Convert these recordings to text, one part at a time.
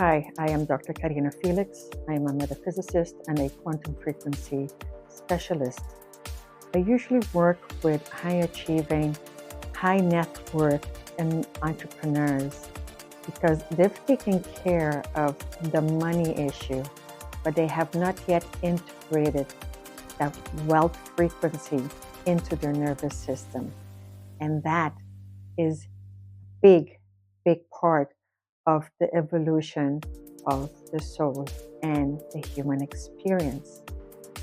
Hi, I am Dr. Karina Felix. I am a metaphysicist and a quantum frequency specialist. I usually work with high achieving, high net worth and entrepreneurs because they've taken care of the money issue, but they have not yet integrated that wealth frequency into their nervous system. And that is big, big part of the evolution of the soul and the human experience.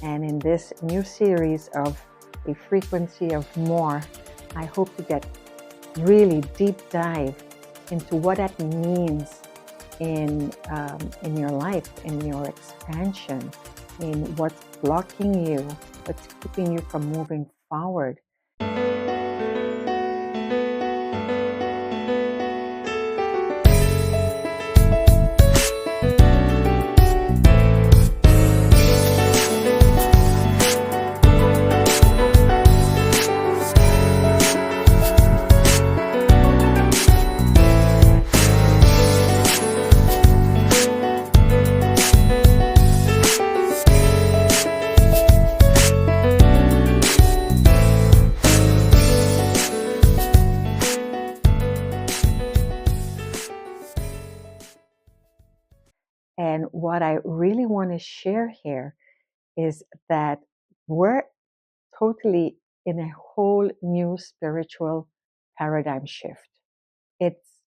And in this new series of A Frequency of More, I hope to get really deep dive into what that means in your life, in your expansion, in what's blocking you, what's keeping you from moving forward. And what I really want to share here is that we're totally in a whole new spiritual paradigm shift. It's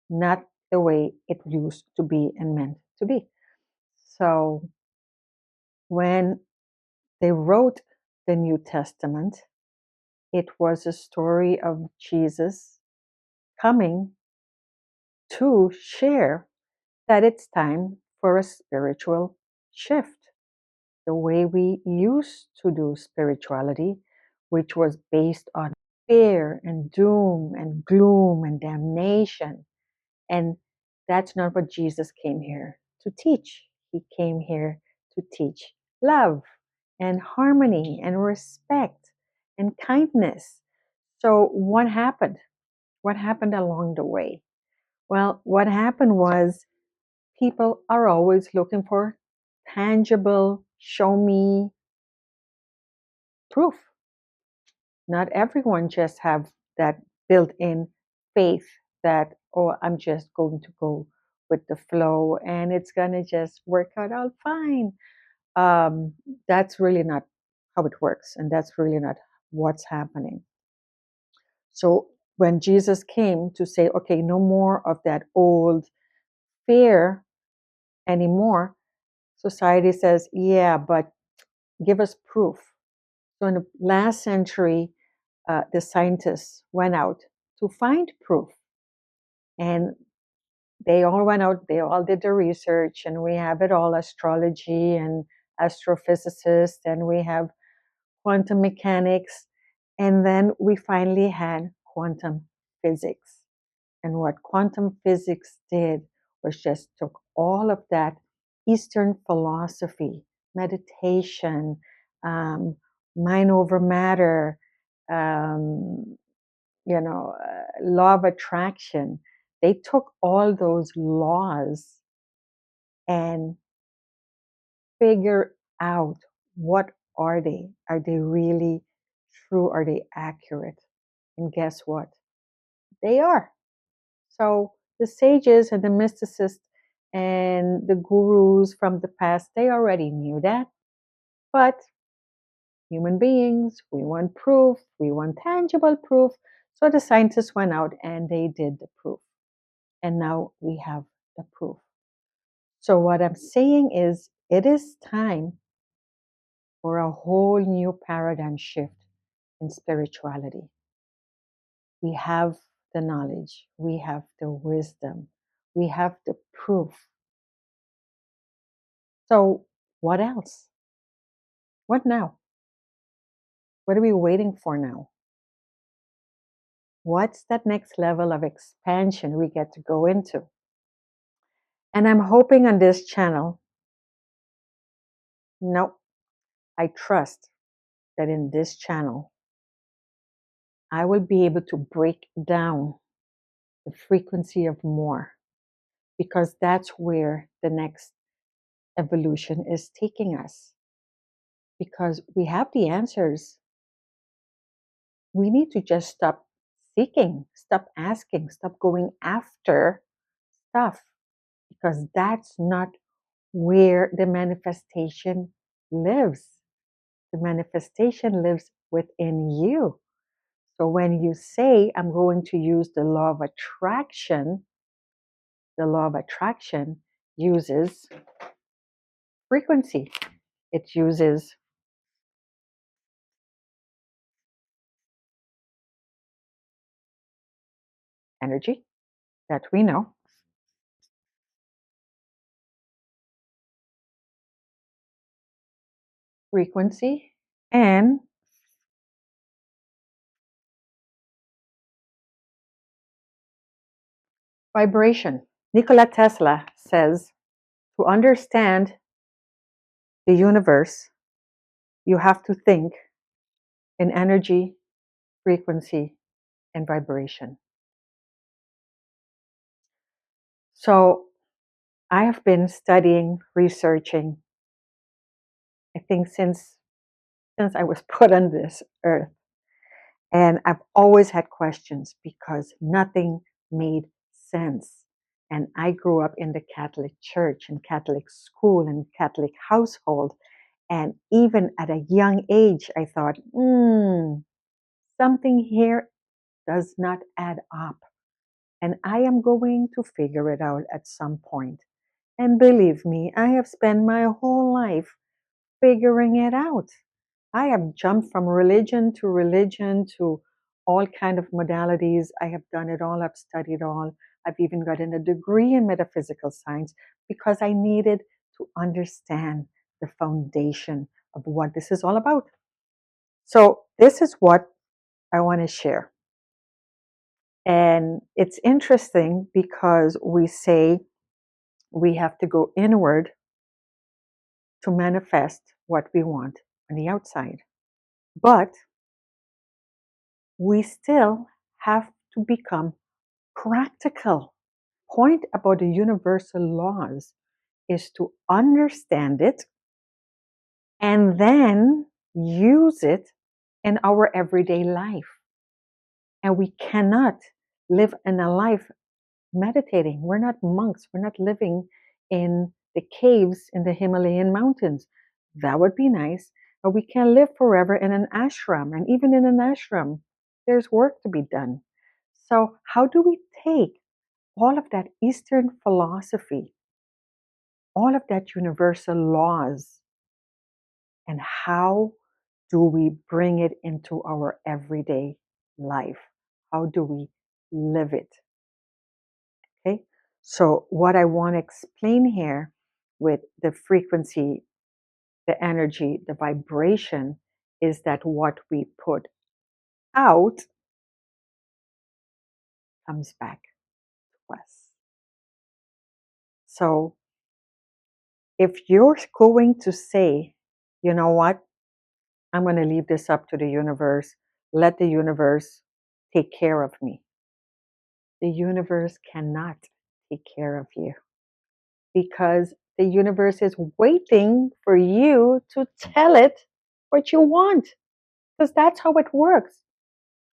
not the way it used to be and meant to be. So when they wrote the New Testament, it was a story of Jesus coming to share that it's time for a spiritual shift. The way we used to do spirituality, which was based on fear and doom and gloom and damnation. And that's not what Jesus came here to teach. He came here to teach love and harmony and respect and kindness. So, what happened? What happened along the way? Well, what happened was people are always looking for tangible, show me proof. Not everyone just have that built-in faith that, oh, I'm just going to go with the flow and it's gonna just work out all fine. Um, that's really not how it works, and that's really not what's happening. So when Jesus came to say, okay, no more of that old fear anymore, society says, yeah, but give us proof. So in the last century, the scientists went out to find proof. And they all went out, they all did the research, and we have it all astrology and astrophysicists, and we have quantum mechanics. And then we finally had quantum physics. And what quantum physics did was just took all of that Eastern philosophy, meditation, um, mind over matter, um, law of attraction. They took all those laws and figure out what are they? Are they really true? Are they accurate? And guess what? They are. So the sages and the mysticists and the gurus from the past, they already knew that. But human beings, we want proof, we want tangible proof. So the scientists went out and they did the proof. And now we have the proof. So what I'm saying is it is time for a whole new paradigm shift in spirituality. We have the knowledge, we have the wisdom, we have the proof. So what else? What now? What are we waiting for now? What's that next level of expansion we get to go into? And I'm hoping on this channel, no, I trust that in this channel, I will be able to break down the frequency of more, because that's where the next evolution is taking us. Because we have the answers. We need to just stop seeking, stop asking, stop going after stuff, because that's not where the manifestation lives. The manifestation lives within you. So when you say, I'm going to use the law of attraction uses frequency. It uses energy that we know, frequency, and vibration. Nikola Tesla says to understand the universe, you have to think in energy, frequency, and vibration. So I have been studying, researching, I think since I was put on this earth. And I've always had questions because nothing made sense. And I grew up in the Catholic Church and Catholic school and Catholic household. And even at a young age, I thought, something here does not add up. And I am going to figure it out at some point. And believe me, I have spent my whole life figuring it out. I have jumped from religion to all kind of modalities. I have done it all. I've studied all. I've even gotten a degree in metaphysical science because I needed to understand the foundation of what this is all about. So this is what I want to share. And it's interesting because we say we have to go inward to manifest what we want on the outside. But we still have to become practical. Point about the universal laws is to understand it and then use it in our everyday life. And we cannot live in a life meditating. We're not monks. We're not living in the caves in the Himalayan mountains. That would be nice, but we can't live forever in an ashram. And even in an ashram, there's work to be done. So, how do we take all of that Eastern philosophy, all of that universal laws, and how do we bring it into our everyday life? How do we live it? Okay, so what I want to explain here with the frequency, the energy, the vibration is that what we put out comes back to us. So if you're going to say, you know what, I'm going to leave this up to the universe, let the universe take care of me. The universe cannot take care of you because the universe is waiting for you to tell it what you want, because that's how it works.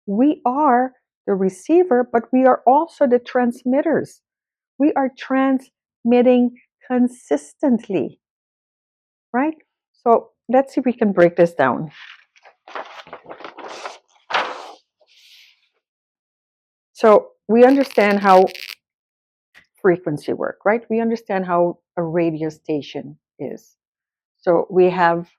We are the receiver, but we are also the transmitters. We are transmitting consistently, right? So let's see if we can break this down. So we understand how frequency work, right? We understand how a radio station is. So we have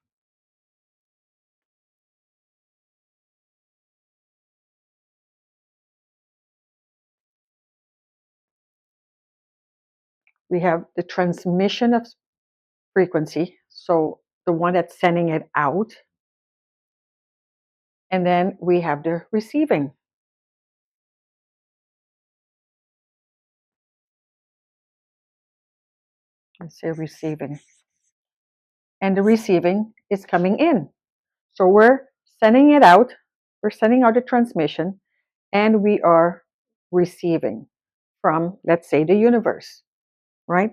the transmission of frequency, so the one that's sending it out, and then we have the receiving. Let's say receiving. And the receiving is coming in. So we're sending it out, we're sending out a transmission, and we are receiving from, let's say, the universe. right?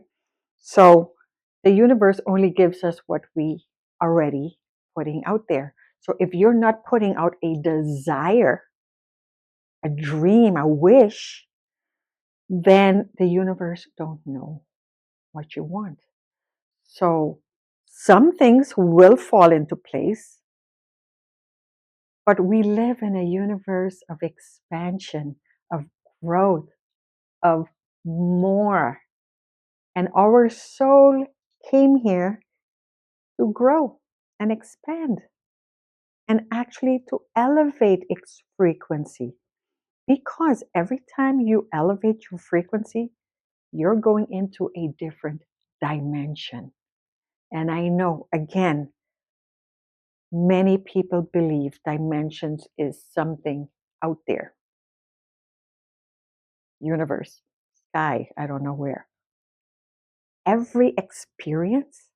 So the universe only gives us what we already putting out there. So if you're not putting out a desire, a dream, a wish, then the universe don't know what you want. So some things will fall into place, but we live in a universe of expansion, of growth, of more. And our soul came here to grow and expand and actually to elevate its frequency. Because every time you elevate your frequency, you're going into a different dimension. And I know, again, many people believe dimensions is something out there, universe, sky, I don't know where. Every experience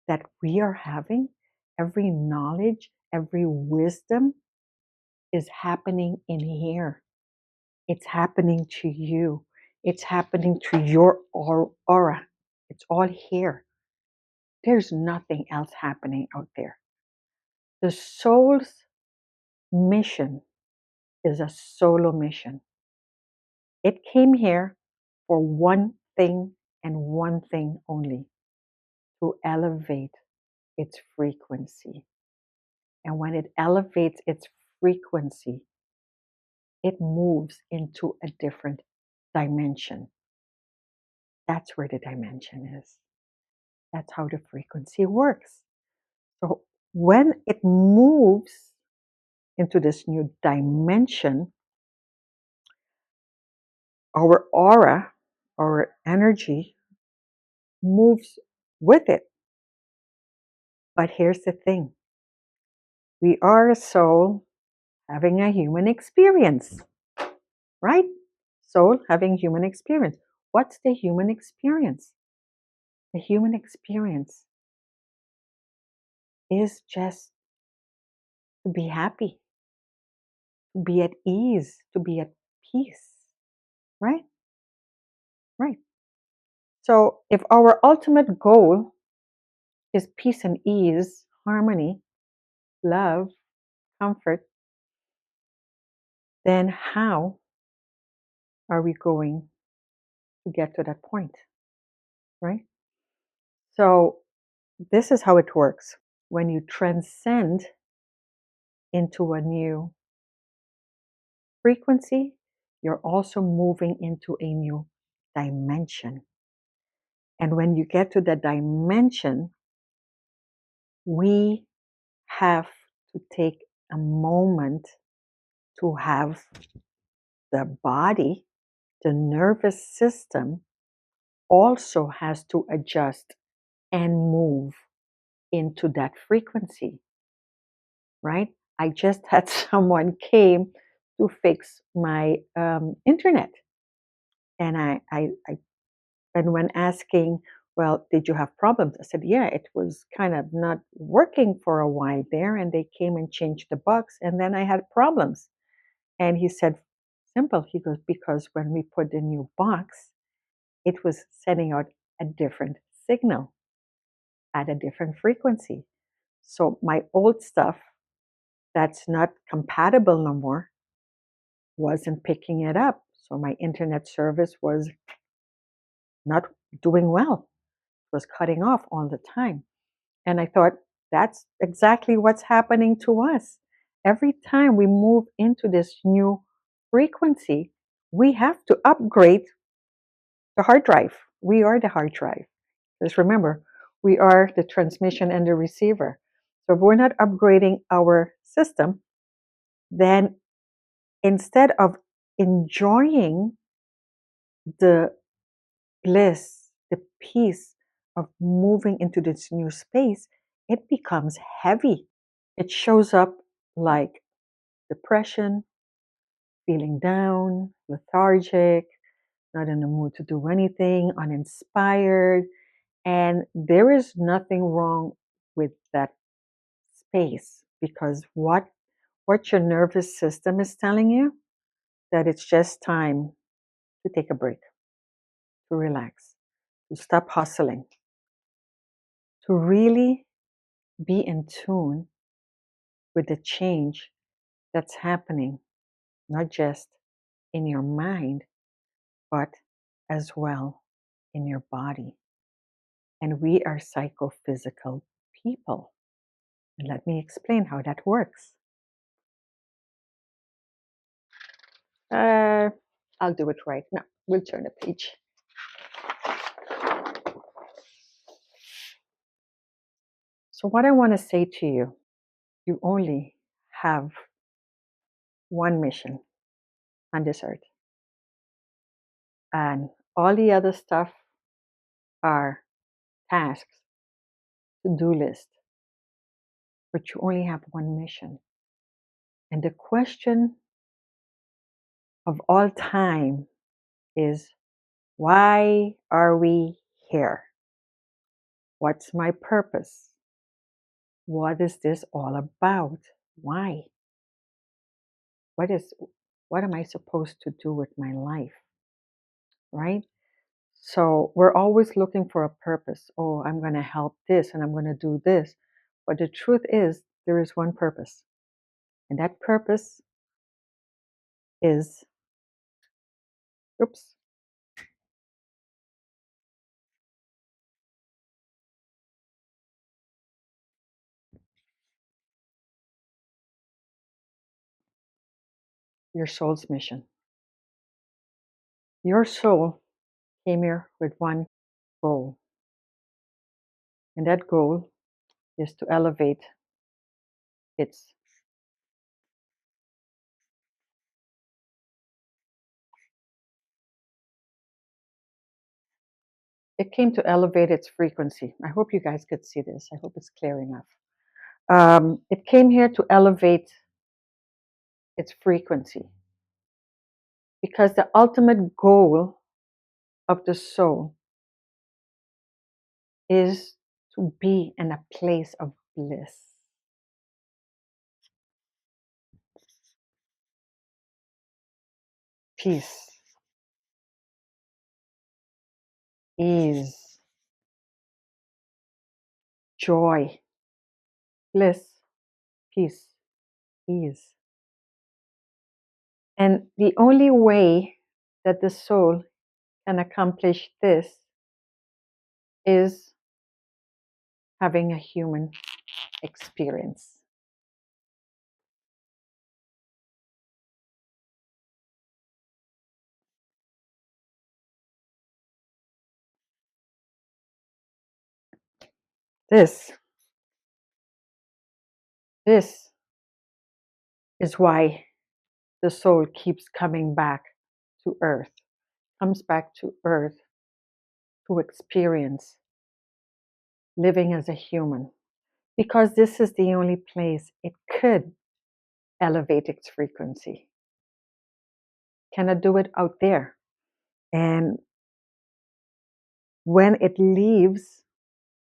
that we are having, every knowledge, every wisdom is happening in here. It's happening to you. It's happening to your aura. It's all here. There's nothing else happening out there. The soul's mission is a solo mission. It came here for one thing and one thing only, to elevate its frequency. And when it elevates its frequency, it moves into a different dimension. That's where the dimension is. That's how the frequency works. So when it moves into this new dimension, our aura, our energy moves with it. But here's the thing, we are a soul having a human experience, right? Soul having human experience. What's the human experience? The human experience is just to be happy, to be at ease, to be at peace, right? Right. So if our ultimate goal is peace and ease, harmony, love, comfort, then how are we going to get to that point, right? So this is how it works. When you transcend into a new frequency, you're also moving into a new dimension. And when you get to the dimension, we have to take a moment to have the body, the nervous system also has to adjust and move into that frequency, right? I just had someone came to fix my internet, and and when asking, well, did you have problems? I said, yeah, it was kind of not working for a while there, and they came and changed the box, and then I had problems. And he said, simple. He goes, because when we put the new box, it was sending out a different signal at a different frequency. So my old stuff that's not compatible no more wasn't picking it up. So my internet service was not doing well. It was cutting off all the time. And I thought, that's exactly what's happening to us. Every time we move into this new frequency, we have to upgrade the hard drive. We are the hard drive. Just remember, we are the transmission and the receiver. So if we're not upgrading our system, then instead of enjoying the bliss, the peace of moving into this new space, it becomes heavy. It shows up like depression, feeling down, lethargic, not in the mood to do anything, uninspired. And there is nothing wrong with that space, because what your nervous system is telling you, that it's just time to take a break, to relax, to stop hustling, to really be in tune with the change that's happening, not just in your mind, but as well in your body. And we are psychophysical people. And let me explain how that works. I'll do it right now. We'll turn the page. So, what I want to say to you, you only have one mission on this earth. And all the other stuff are tasks, to-do list. But you only have one mission. And the question of all time is, why are we here? What's my purpose? What is this all about? Why? What am I supposed to do with my life? Right? So we're always looking for a purpose. Oh, I'm going to help this and I'm going to do this. But the truth is, there is one purpose. And that purpose is, oops, your soul's mission. Your soul came here with one goal. And that goal is to elevate its it came to elevate its frequency. I hope you guys could see this. I hope it's clear enough. It came here to elevate its frequency because the ultimate goal of the soul is to be in a place of bliss. Peace, ease, joy, bliss, peace, ease. And the only way that the soul can accomplish this is having a human experience. This is why the soul keeps coming back to earth, comes back to earth to experience living as a human, because this is the only place it could elevate its frequency. Cannot do it out there. And when it leaves,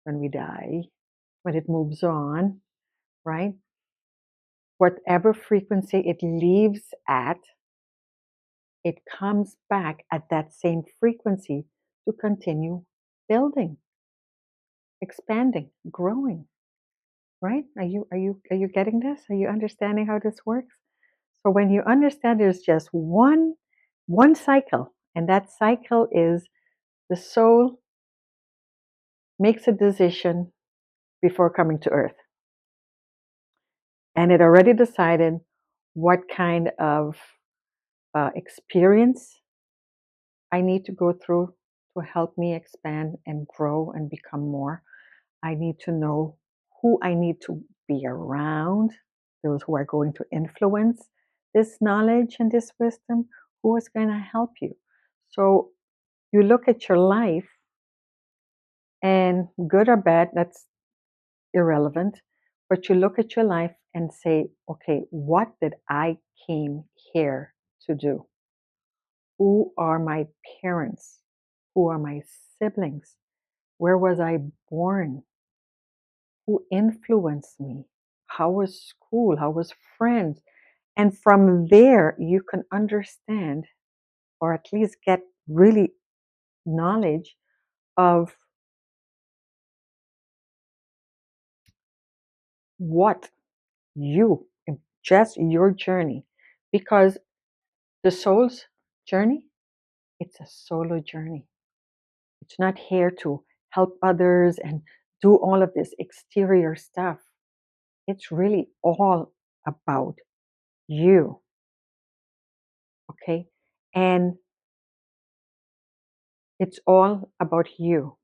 when we die, when it moves on, right? Whatever frequency it leaves at, it comes back at that same frequency to continue building, expanding, growing. Right? Are you getting this? Are you understanding how this works? So when you understand there's just one cycle, and that cycle is the soul makes a decision before coming to earth. And it already decided what kind of experience I need to go through to help me expand and grow and become more. I need to know who I need to be around, those who are going to influence this knowledge and this wisdom, who is going to help you. So you look at your life, and good or bad, that's irrelevant, but you look at your life and say, okay, what did I came here to do? Who are my parents? Who are my siblings? Where was I born? Who influenced me? How was school? How was friends? And from there, you can understand, or at least get really knowledge of what you, just your journey, because the soul's journey, it's a solo journey. It's not here to help others and do all of this exterior stuff. It's really all about you. Okay? And it's all about you,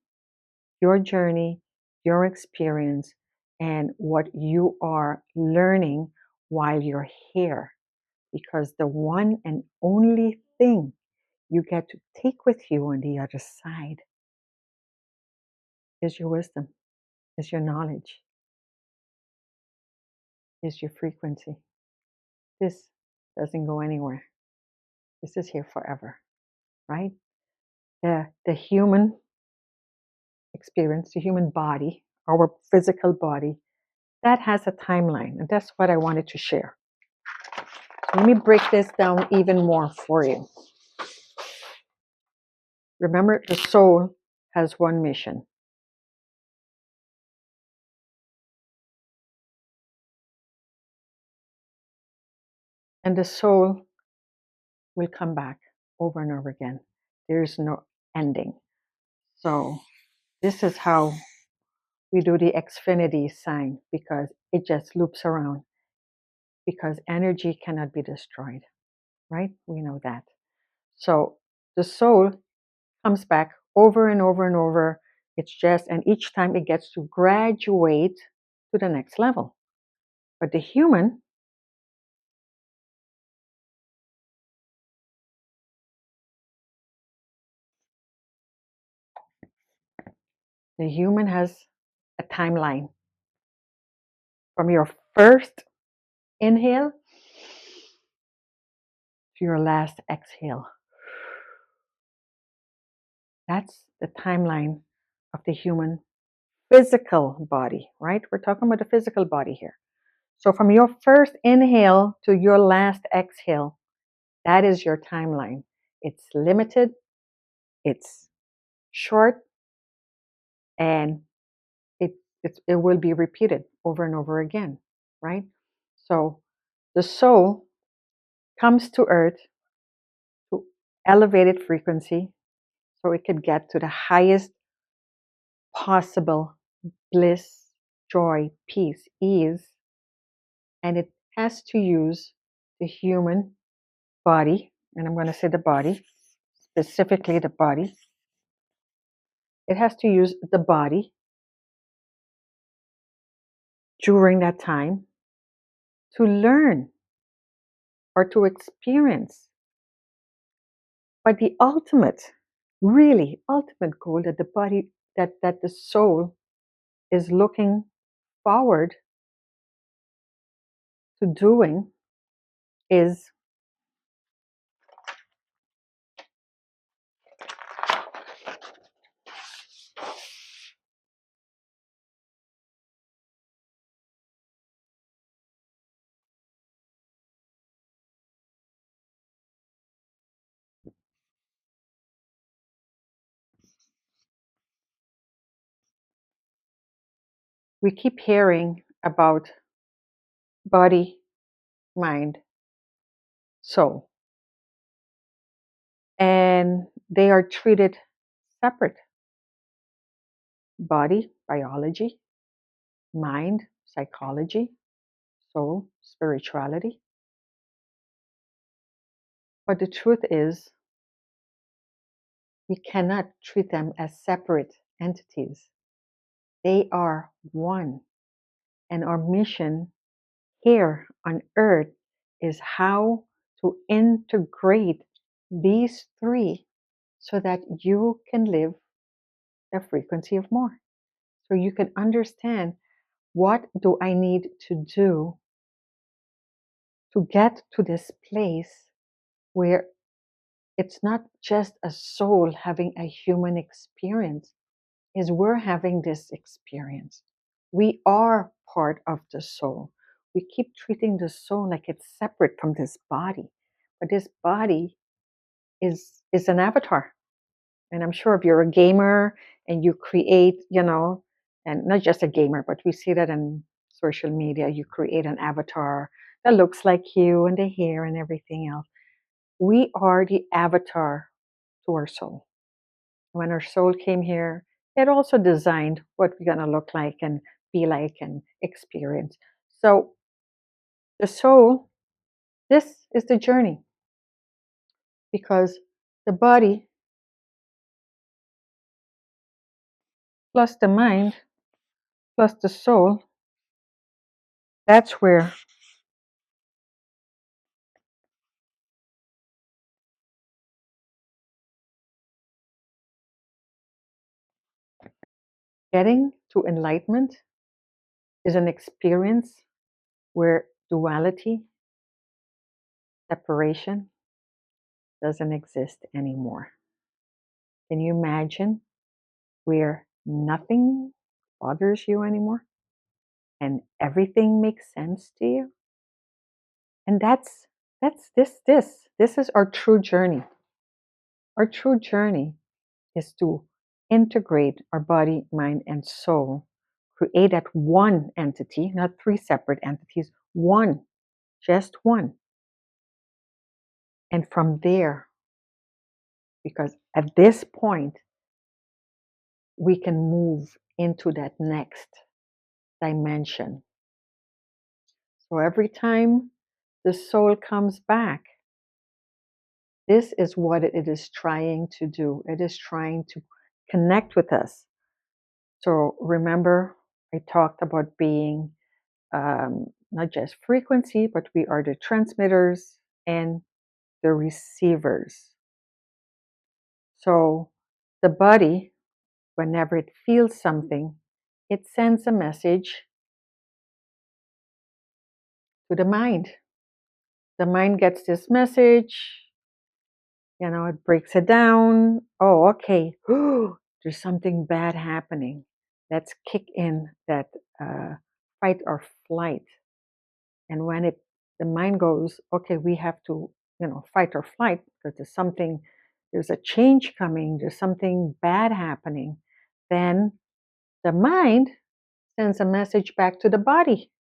your journey, your experience, and what you are learning while you're here. Because the one and only thing you get to take with you on the other side is your wisdom, is your knowledge, is your frequency. This doesn't go anywhere. This is here forever, right? The human experience, the human body, our physical body, that has a timeline. And that's what I wanted to share. So let me break this down even more for you. Remember, the soul has one mission. And the soul will come back over and over again. There is no ending. So this is how we do the Xfinity sign, because it just loops around, because energy cannot be destroyed, right? We know that. So the soul comes back over and over and over. It's just, and each time it gets to graduate to the next level. But the human, has a timeline from your first inhale to your last exhale. That's the timeline of the human physical body, right? We're talking about the physical body here. So from your first inhale to your last exhale, that is your timeline. It's limited, it's short, and it will be repeated over and over again, right? So the soul comes to earth to elevated frequency so it could get to the highest possible bliss, joy, peace, ease, and it has to use the human body, and I'm going to say the body, specifically the body. It has to use the body during that time to learn or to experience. But the ultimate, really ultimate goal that the body, that the soul is looking forward to doing is we keep hearing about body, mind, soul, and they are treated separate. Body, biology, mind, psychology, soul, spirituality. But the truth is, we cannot treat them as separate entities. They are one. And our mission here on earth is how to integrate these three so that you can live the frequency of more. So you can understand, what do I need to do to get to this place where it's not just a soul having a human experience, is we're having this experience. We are part of the soul. We keep treating the soul like it's separate from this body. But this body is an avatar. And I'm sure if you're a gamer and you create, and not just a gamer, but we see that in social media, you create an avatar that looks like you and the hair and everything else. We are the avatar to our soul. When our soul came here, it also designed what we're going to look like and be like and experience. So the soul, this is the journey, because the body plus the mind plus the soul, that's where getting to enlightenment is an experience where duality, separation doesn't exist anymore. Can you imagine where nothing bothers you anymore and everything makes sense to you? And that's this is our true journey. Our true journey is to integrate our body, mind, and soul, create that one entity, not three separate entities, one, just one. And from there, because at this point, we can move into that next dimension. So every time the soul comes back, this is what it is trying to do. It is trying to connect with us. So remember, I talked about being not just frequency, but we are the transmitters and the receivers. So the body, whenever it feels something, it sends a message to the mind. The mind gets this message, it breaks it down. Oh, okay. There's something bad happening. Let's kick in that fight or flight. And when the mind goes, okay, we have to, fight or flight because there's a change coming, there's something bad happening, then the mind sends a message back to the body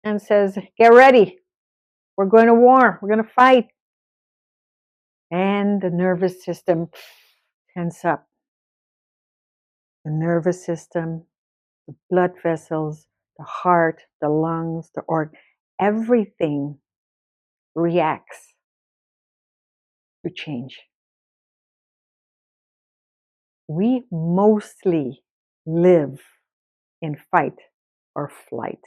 and says, get ready. We're going to war. We're going to fight. And the nervous system tense up. The nervous system, the blood vessels, the heart, the lungs, the organ, everything reacts to change. We mostly live in fight or flight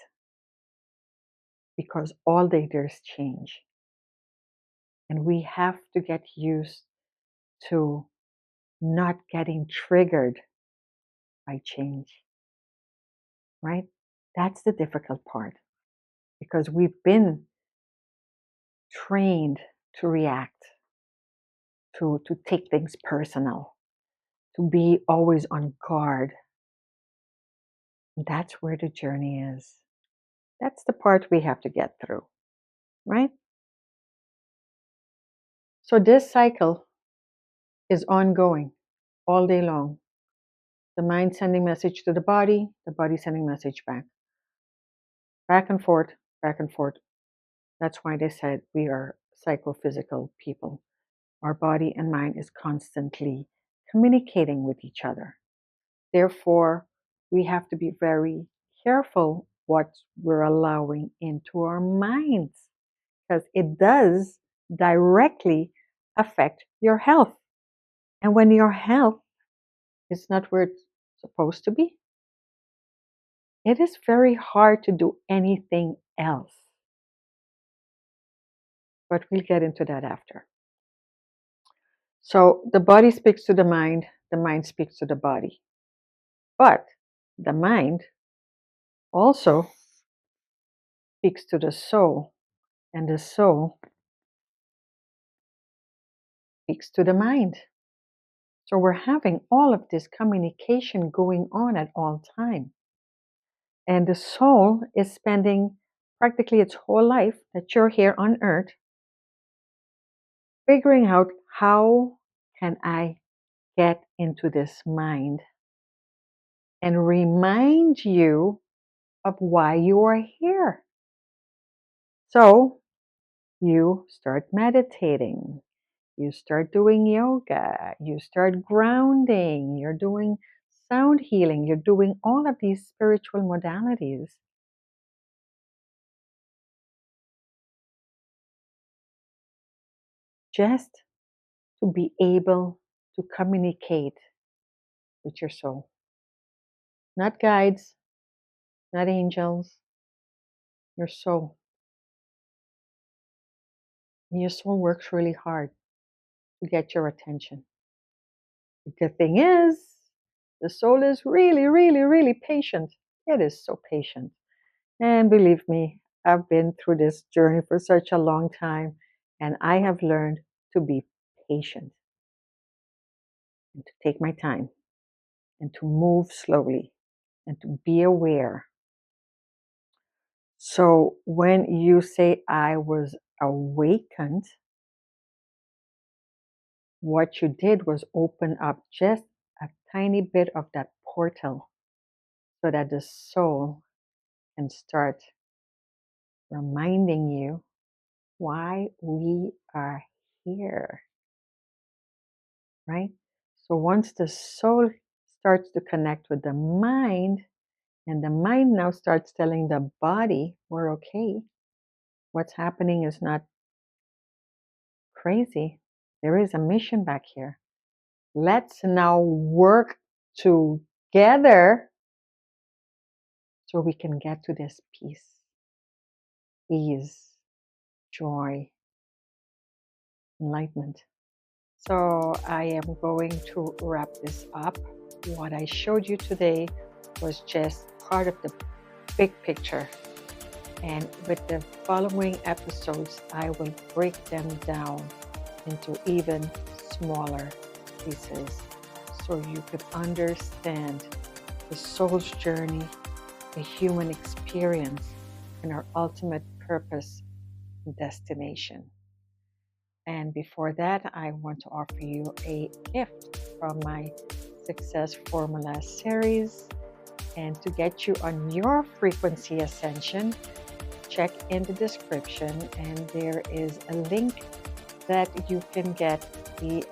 because all day there's change. And we have to get used to not getting triggered by change, right? That's the difficult part because we've been trained to react, to take things personal, to be always on guard. That's where the journey is. That's the part we have to get through, right? So this cycle is ongoing all day long. The mind sending message to the body sending message back. Back and forth, back and forth. That's why they said we are psychophysical people. Our body and mind is constantly communicating with each other. Therefore, we have to be very careful what we're allowing into our minds because it does directly affect your health. And when your health is not where it's supposed to be, it is very hard to do anything else. But we'll get into that after. So the body speaks to the mind speaks to the body. But the mind also speaks to the soul, and the soul speaks to the mind. So we're having all of this communication going on at all time. And the soul is spending practically its whole life that you're here on earth figuring out How can I get into this mind and remind you of why you are here? So you start meditating, you start doing yoga, you start grounding, you're doing sound healing, you're doing all of these spiritual modalities just to be able to communicate with your soul. Not guides, not angels, your soul. And your soul works really hard to get your attention. The good thing is, the soul is really, really, really patient. It is so patient. And believe me, I've been through this journey for such a long time, and I have learned to be patient and to take my time and to move slowly and to be aware. So when you say I was awakened, what you did was open up just a tiny bit of that portal so that the soul can start reminding you why we are here, right? So once the soul starts to connect with the mind, and the mind now starts telling the body, we're okay, what's happening is not crazy. There is a mission back here. Let's now work together so we can get to this peace, ease, joy, enlightenment. So I am going to wrap this up. What I showed you today was just part of the big picture. And with the following episodes, I will break them down into even smaller pieces so you could understand the soul's journey, the human experience, and our ultimate purpose and destination. And before that, I want to offer you a gift from my Success Formula series. And to get you on your frequency ascension, check in the description, and there is a link that you can get the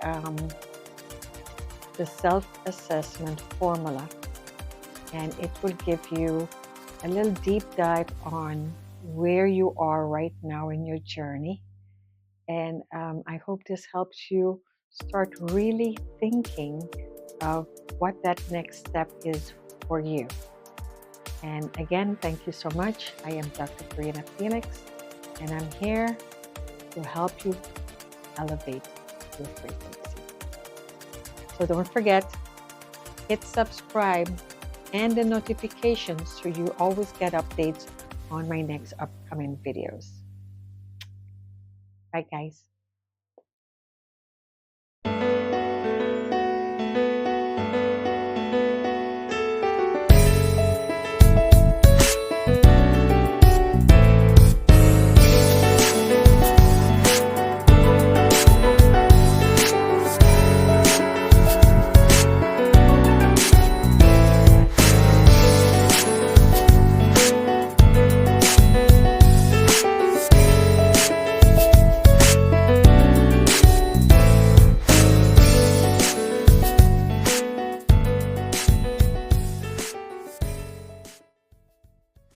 self-assessment formula, and it will give you a little deep dive on where you are right now in your journey. And I hope this helps you start really thinking of what that next step is for you. And again, thank you so much. I am Dr. Karina Felix, and I'm here to help you elevate your frequency. So don't forget, hit subscribe and the notifications so you always get updates on my next upcoming videos. Bye, guys.